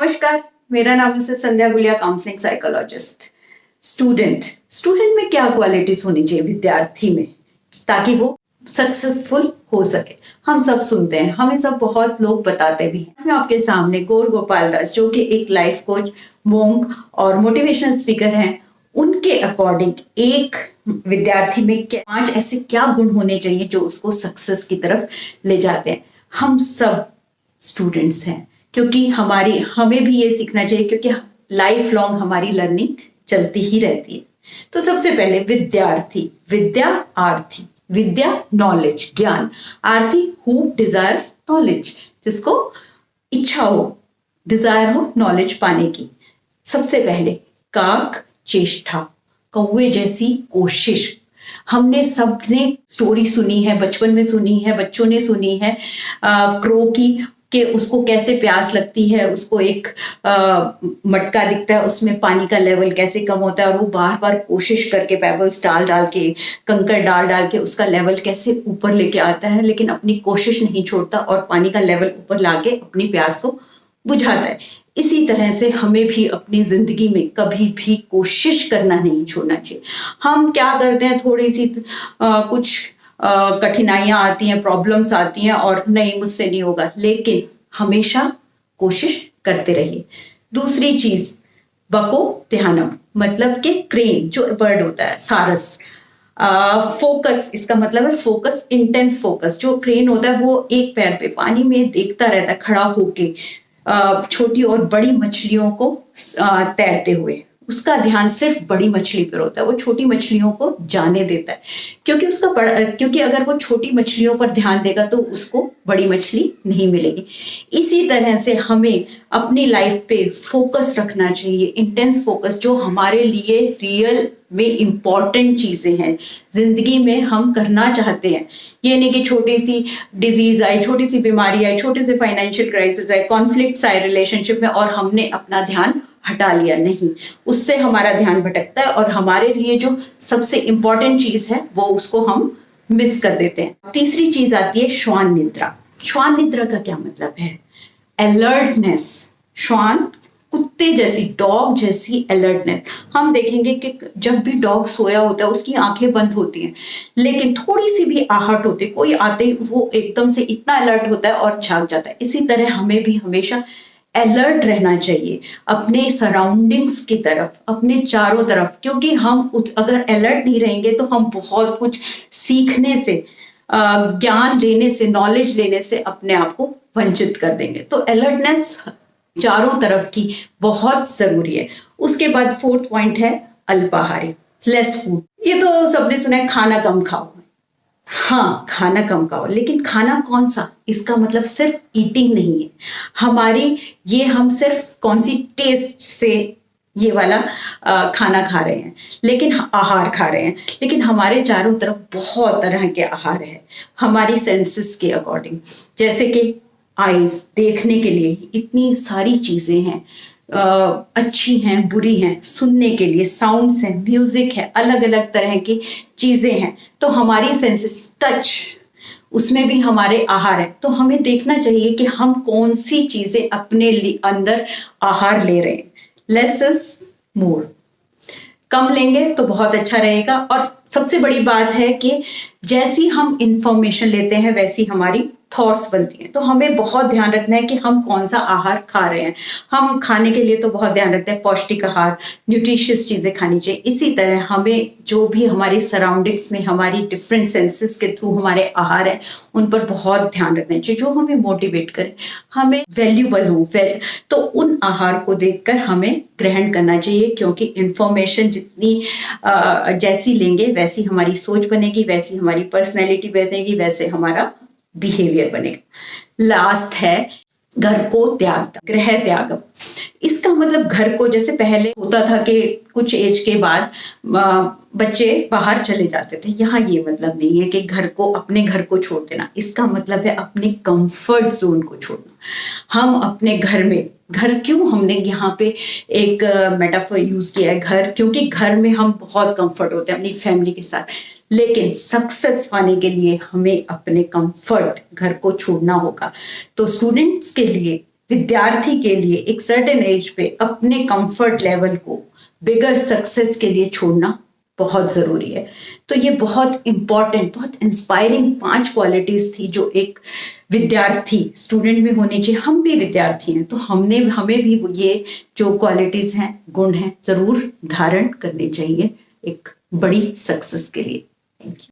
नमस्कार, मेरा नाम है संध्या गुलिया, काउंसलिंग साइकोलॉजिस्ट। स्टूडेंट में क्या क्वालिटीज होनी चाहिए विद्यार्थी में ताकि वो सक्सेसफुल हो सके। हम सब सुनते हैं, हमें सब बहुत लोग बताते भी हैं। मैं आपके सामने गौर गोपाल दास, जो कि एक लाइफ कोच, मोंक और मोटिवेशनल स्पीकर हैं, उनके अकॉर्डिंग एक विद्यार्थी में 5 ऐसे क्या गुण होने चाहिए जो उसको सक्सेस की तरफ ले जाते हैं। हम सब स्टूडेंट्स हैं, क्योंकि हमें भी ये सीखना चाहिए, क्योंकि लाइफ लॉन्ग हमारी लर्निंग चलती ही रहती है। तो सबसे पहले विद्यार्थी, विद्या नॉलेज, ज्ञान, आर्थी हु डिजायर्स नॉलेज, जिसको इच्छा हो, डिजायर हो नॉलेज पाने की। सबसे पहले काक चेष्टा, कौवे जैसी कोशिश। हमने सबने स्टोरी सुनी है, बचपन में सुनी है, बच्चों ने सुनी है क्रो की, कि उसको कैसे प्यास लगती है, उसको एक मटका दिखता है, उसमें पानी का लेवल कैसे कम होता है, और वो बार बार कोशिश करके पेबल्स डाल डाल के, कंकर डाल डाल के उसका लेवल कैसे ऊपर लेके आता है, लेकिन अपनी कोशिश नहीं छोड़ता और पानी का लेवल ऊपर लाके अपनी प्यास को बुझाता है। इसी तरह से हमें भी अपनी जिंदगी में कभी भी कोशिश करना नहीं छोड़ना चाहिए। हम क्या करते हैं, थोड़ी सी कुछ कठिनाइयां आती हैं, प्रॉब्लम्स आती हैं और नहीं मुझसे नहीं होगा, लेकिन हमेशा कोशिश करते रहिए। दूसरी चीज बको ध्यानम, मतलब कि क्रेन जो बर्ड होता है, सारस। फोकस, इसका मतलब है फोकस, इंटेंस फोकस। जो क्रेन होता है वो एक पैर पे पानी में देखता रहता है खड़ा होके, छोटी और बड़ी मछलियों को तैरते हुए। उसका ध्यान सिर्फ बड़ी मछली पर होता है, वो छोटी मछलियों को जाने देता है, क्योंकि अगर वो छोटी मछलियों पर ध्यान देगा तो उसको बड़ी मछली नहीं मिलेगी। इसी तरह से हमें अपनी लाइफ पे फोकस रखना चाहिए, इंटेंस फोकस, जो हमारे लिए रियल में इंपॉर्टेंट चीजें हैं, जिंदगी में हम करना चाहते हैं। ये नहीं कि छोटी सी डिजीज आई, छोटी सी बीमारी आई, छोटे से फाइनेंशियल क्राइसिस आए, कॉन्फ्लिक्ट्स आए रिलेशनशिप में और हमने अपना ध्यान हटा लिया। नहीं, उससे हमारा ध्यान भटकता है और हमारे लिए जो सबसे इंपॉर्टेंट चीज है वो उसको हम मिस कर देते हैं। तीसरी चीज आती है श्वान निद्रा। श्वान निद्रा का क्या मतलब है? अलर्टनेस। श्वान कुत्ते जैसी, डॉग जैसी अलर्टनेस। हम देखेंगे कि जब भी डॉग सोया होता है उसकी आंखें बंद होती हैं, लेकिन थोड़ी सी भी आहट होती है, कोई आते ही वो एकदम से इतना अलर्ट होता है और जाग जाता है। इसी तरह हमें भी हमेशा अलर्ट रहना चाहिए अपने सराउंडिंग्स की तरफ, अपने चारों तरफ, क्योंकि हम अगर अलर्ट नहीं रहेंगे तो हम बहुत कुछ सीखने से, ज्ञान लेने से, नॉलेज लेने से अपने आप को वंचित कर देंगे। तो अलर्टनेस चारों तरफ की बहुत जरूरी है। उसके बाद 4th पॉइंट है अल्पाहारी, लेस फूड। ये तो सबने सुना है, खाना कम खाओ। हाँ, खाना कम खाओ, लेकिन खाना कौन सा? इसका मतलब सिर्फ ईटिंग नहीं है हम सिर्फ कौन सी टेस्ट से ये वाला खाना खा रहे हैं, लेकिन आहार खा रहे हैं। लेकिन हमारे चारों तरफ बहुत तरह के आहार है हमारी सेंसेस के अकॉर्डिंग, जैसे कि आईज, देखने के लिए इतनी सारी चीजें हैं, अच्छी हैं, बुरी हैं। सुनने के लिए साउंड्स हैं, म्यूजिक है, अलग अलग तरह की चीजें हैं। तो हमारी सेंसेस, टच, उसमें भी हमारे आहार है। तो हमें देखना चाहिए कि हम कौन सी चीजें अपने अंदर आहार ले रहे हैं। लेस इज मोर, कम लेंगे तो बहुत अच्छा रहेगा। और सबसे बड़ी बात है कि जैसी हम इंफॉर्मेशन लेते हैं वैसी हमारी थॉट्स बनती हैं। तो हमें बहुत ध्यान रखना है कि हम कौन सा आहार खा रहे हैं। हम खाने के लिए तो बहुत ध्यान रखते हैं, पौष्टिक आहार, न्यूट्रिशियस चीजें खानी चाहिए। इसी तरह हमें जो भी हमारी सराउंडिंग्स में हमारी डिफरेंट सेंसेस के थ्रू हमारे आहार है, उन पर बहुत ध्यान रखना चाहिए, जो हमें मोटिवेट करे, हमें वैल्यूबल हो। तो उन आहार को देखकर हमें ग्रहण करना चाहिए, क्योंकि इंफॉर्मेशन जितनी जैसी लेंगे वैसी हमारी सोच बनेगी, वैसी हमारी पर्सनैलिटी बनेगी, वैसे हमारा बिहेवियर बनेगा। लास्ट है घर को त्याग, गृह त्यागम। इसका मतलब घर को, जैसे पहले होता था कि कुछ एज के बाद बच्चे बाहर चले जाते थे, यहाँ ये मतलब नहीं है कि अपने घर को छोड़ देना। इसका मतलब है अपने कंफर्ट जोन को छोड़ना। हम अपने घर क्यों हमने यहाँ पे एक मेटाफर यूज किया है घर, क्योंकि घर में हम बहुत कंफर्ट होते हैं अपनी फैमिली के साथ, लेकिन सक्सेस पाने के लिए हमें अपने कंफर्ट घर को छोड़ना होगा। तो स्टूडेंट्स के लिए विद्यार्थी के लिए एक सर्टेन एज पे अपने कंफर्ट लेवल को बिगर सक्सेस के लिए छोड़ना बहुत जरूरी है। तो ये बहुत इंपॉर्टेंट, बहुत इंस्पायरिंग 5 क्वालिटीज थी जो एक विद्यार्थी स्टूडेंट में होनी चाहिए। हम भी विद्यार्थी हैं तो हमें भी ये जो क्वालिटीज हैं, गुण हैं, जरूर धारण करने चाहिए एक बड़ी सक्सेस के लिए। Thank you.